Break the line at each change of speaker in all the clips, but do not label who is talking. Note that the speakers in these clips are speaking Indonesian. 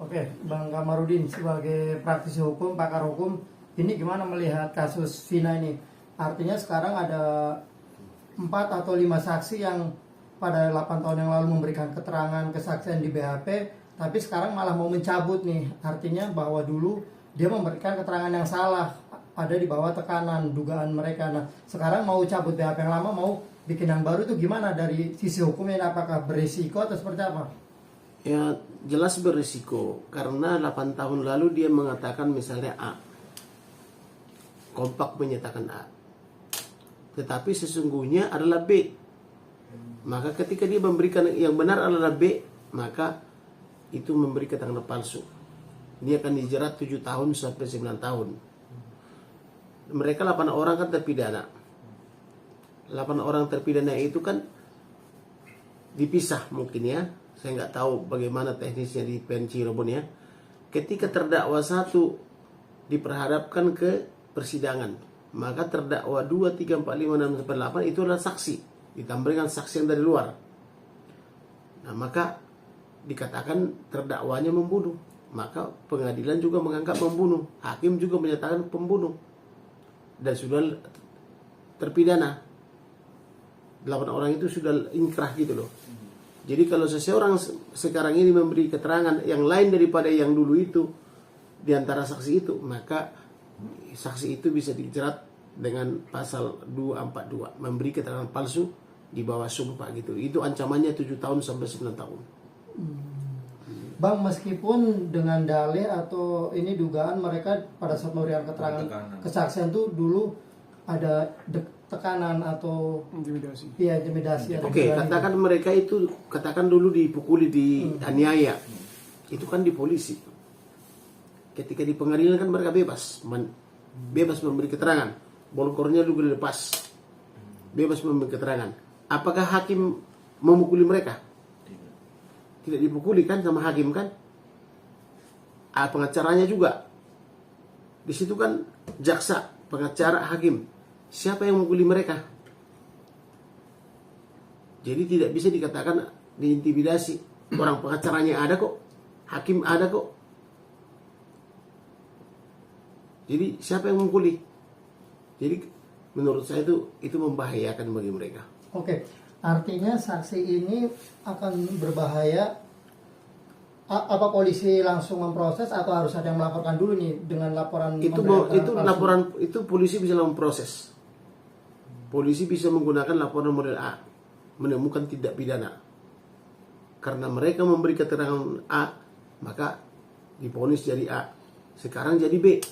Oke, Bang Kamarudin sebagai praktisi hukum, pakar hukum, ini gimana melihat kasus Vina ini? Artinya sekarang ada 4 atau 5 saksi yang pada 8 tahun yang lalu memberikan keterangan kesaksian di BAP, tapi sekarang malah mau mencabut nih. Artinya bahwa dulu dia memberikan keterangan yang salah, ada di bawah tekanan dugaan mereka. Nah, sekarang mau cabut BAP yang lama, mau bikin yang baru, itu gimana dari sisi hukumnya? Apakah berisiko atau seperti apa?
Ya jelas berisiko, karena 8 tahun lalu dia mengatakan misalnya A, kompak menyatakan A, tetapi sesungguhnya adalah B. Maka ketika dia memberikan yang benar adalah B, maka itu memberi keterangan palsu. Dia akan dijerat 7 tahun sampai 9 tahun. Mereka 8 orang kan terpidana. 8 orang terpidana itu kan dipisah mungkin ya. Saya nggak tahu bagaimana teknisnya di PN Cirebon ya. Ketika terdakwa 1 diperhadapkan ke persidangan, maka terdakwa 2, 3, 4, 5, 6, sampai 8 itu adalah saksi, ditambahkan saksi yang dari luar. Nah, maka dikatakan terdakwanya membunuh, maka pengadilan juga menganggap membunuh, hakim juga menyatakan pembunuh, dan sudah terpidana. 8 orang itu sudah inkrah gitu loh. Jadi kalau seseorang sekarang ini memberi keterangan yang lain daripada yang dulu itu di antara saksi itu, maka saksi itu bisa dijerat dengan pasal 242, memberi keterangan palsu di bawah sumpah gitu. Itu ancamannya 7 tahun sampai 9 tahun.
Bang, meskipun dengan dalih atau ini dugaan mereka pada saat memberikan keterangan kesaksian itu dulu ada tekanan atau
intimidasi.
Iya, intimidasi.
Oke, katakan mereka itu katakan dulu dipukuli, dianiaya. Itu kan di polisi. Ketika di pengadilan kan mereka bebas, bebas memberi keterangan. Bolkornya juga dilepas. Bebas memberi keterangan. Apakah hakim memukuli mereka? Tidak dipukuli kan sama hakim kan? Pengacaranya juga. Di situ kan jaksa, pengacara, hakim. Siapa yang memukuli mereka? Jadi tidak bisa dikatakan diintimidasi. Orang pengacaranya ada kok, hakim ada kok. Jadi siapa yang memukuli? Jadi menurut saya itu membahayakan bagi mereka.
Oke, artinya saksi ini akan berbahaya. Apa polisi langsung memproses atau harus ada yang melaporkan dulu nih dengan laporan?
Itu laporan itu polisi bisa memproses. Polisi bisa menggunakan laporan model A, menemukan tindak pidana. Karena mereka memberi keterangan A, maka divonis jadi A. Sekarang jadi B.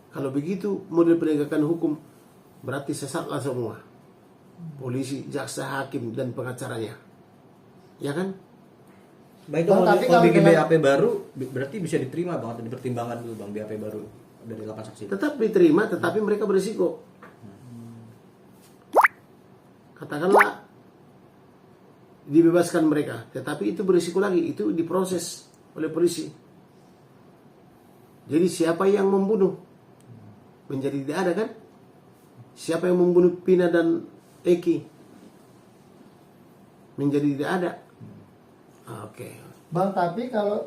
Kalau begitu model penegakan hukum berarti sesatlah semua. Polisi, jaksa, hakim, dan pengacaranya. Ya kan?
Baik, kalau bikin BAP baru berarti bisa diterima Bang, atau dipertimbangkan dulu Bang BAP baru dari 8 saksi.
Tetap diterima, tetapi mereka berisiko. Katakanlah dibebaskan mereka, tetapi itu berisiko lagi, itu diproses oleh polisi. Jadi siapa yang membunuh menjadi tidak ada kan? Siapa yang membunuh Pina dan Eki menjadi tidak ada. Oke.
Bang, tapi kalau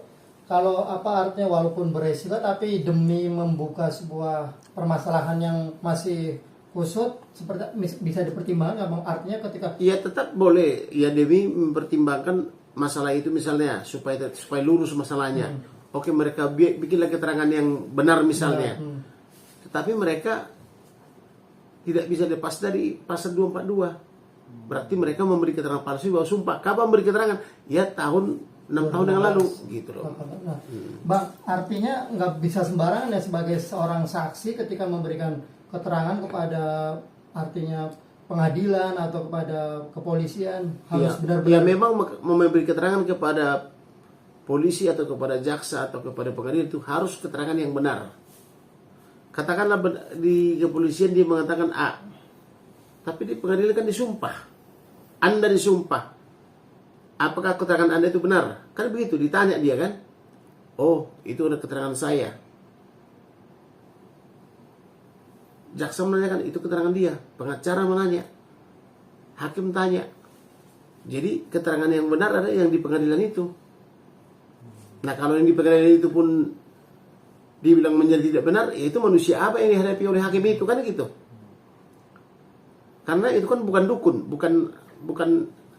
apa artinya walaupun beresiko tapi demi membuka sebuah permasalahan yang masih kusut seperti bisa dipertimbangkan nggak Bang? Artinya ketika
Ya tetap boleh ya demi mempertimbangkan masalah itu misalnya supaya lurus masalahnya. Oke, mereka bikinlah keterangan yang benar misalnya. Tetapi mereka tidak bisa lepas dari pasal 242. Berarti mereka memberi keterangan palsu bahwa sumpah. Kapan memberi keterangan? Ya 6 tahun yang lalu gitu loh.
Nah, Bang, artinya nggak bisa sembarangan ya sebagai seorang saksi ketika memberikan keterangan kepada artinya pengadilan atau kepada kepolisian harus benar-benar.
Ya memang memberi keterangan kepada polisi atau kepada jaksa atau kepada pengadilan itu harus keterangan yang benar. Katakanlah di kepolisian dia mengatakan A, tapi di pengadilan kan disumpah. Anda disumpah. Apakah keterangan Anda itu benar? Kan begitu, ditanya dia kan. Oh, itu ada keterangan saya. Jaksa menanyakan, itu keterangan dia. Pengacara menanya. Hakim tanya. Jadi keterangan yang benar ada yang di pengadilan itu. Nah kalau yang di pengadilan itu pun dibilang menjadi tidak benar, ya itu manusia apa yang dihadapi oleh hakim itu kan gitu. Karena itu kan bukan dukun, bukan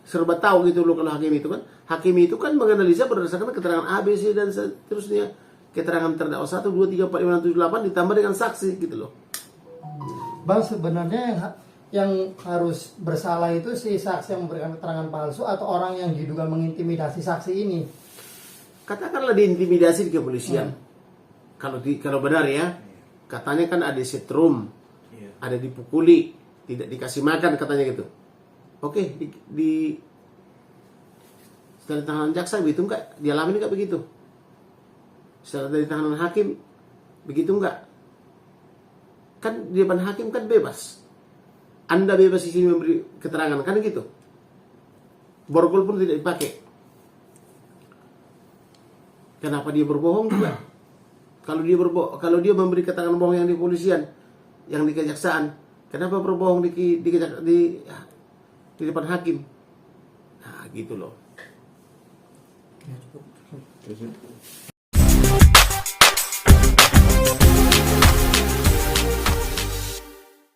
serba tahu gitu loh kalau hakim itu kan. Hakim itu kan menganalisa berdasarkan keterangan A, B, C dan seterusnya. Keterangan terdakwa 1, 2, 3, 4, 5, 6, 7, 8 ditambah dengan saksi gitu loh.
Bang, sebenarnya yang harus bersalah itu si saksi yang memberikan keterangan palsu atau orang yang diduga mengintimidasi saksi ini?
Katakanlah diintimidasi di kepolisian. Kalau benar ya, katanya kan ada setrum, ada dipukuli, tidak dikasih makan katanya gitu. Oke, setelah di tangan jaksa begitu enggak? Dialami enggak begitu? Setelah dari tangan hakim begitu enggak? Kan di depan hakim kan bebas. Anda bebas di sini memberi keterangan kan gitu. Borgol pun tidak dipakai. Kenapa dia berbohong juga? Kalau dia memberi keterangan bohong yang di kepolisian, yang di kejaksaan, kenapa berbohong di depan hakim? Nah, gitu loh.